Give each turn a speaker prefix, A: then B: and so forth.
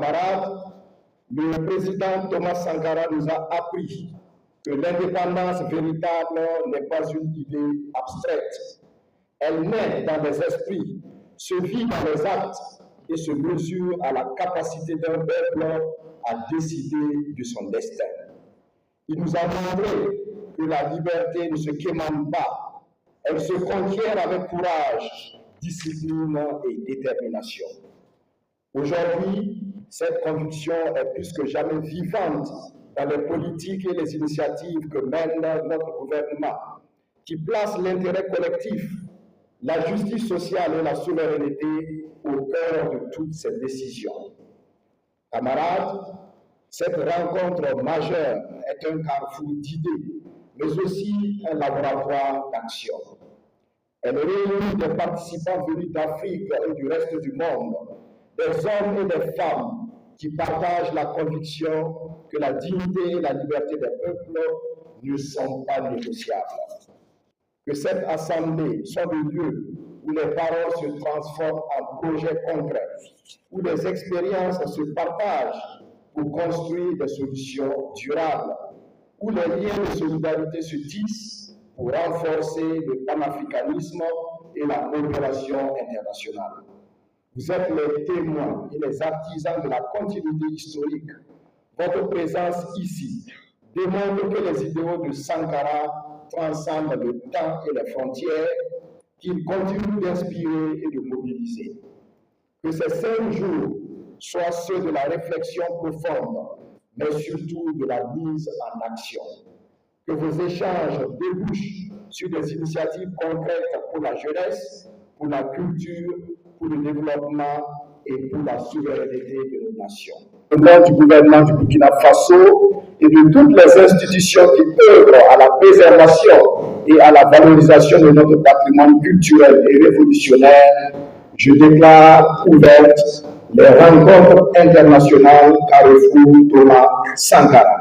A: Camarades, le président Thomas Sankara nous a appris que l'indépendance véritable n'est pas une idée abstraite. Elle naît dans les esprits, se vit dans les actes et se mesure à la capacité d'un peuple à décider de son destin. Il nous a montré que la liberté ne se quémande pas, elle se conquiert avec courage, discipline et détermination. Aujourd'hui, cette conviction est plus que jamais vivante dans les politiques et les initiatives que mène notre gouvernement, qui placent l'intérêt collectif, la justice sociale et la souveraineté au cœur de toutes ces décisions. Camarades, cette rencontre majeure est un carrefour d'idées, mais aussi un laboratoire d'action. Elle réunit des participants venus d'Afrique et du reste du monde, des hommes et des femmes qui partagent la conviction que la dignité et la liberté des peuples ne sont pas négociables. Que cette assemblée soit le lieu où les paroles se transforment en projets concrets, où les expériences se partagent pour construire des solutions durables, où les liens de solidarité se tissent pour renforcer le panafricanisme et la coopération internationale. Vous êtes les témoins et les artisans de la continuité historique. Votre présence ici démontre que les idéaux de Sankara transcendent le temps et les frontières, qu'ils continuent d'inspirer et de mobiliser. Que ces 5 jours soient ceux de la réflexion profonde, mais surtout de la mise en action. Que vos échanges débouchent sur des initiatives concrètes pour la jeunesse, pour la culture, pour le développement et pour la souveraineté de nos nations. Au nom du gouvernement du Burkina Faso et de toutes les institutions qui œuvrent à la préservation et à la valorisation de notre patrimoine culturel et révolutionnaire, je déclare ouvertes les rencontres internationales Carrefour Thomas Sankara.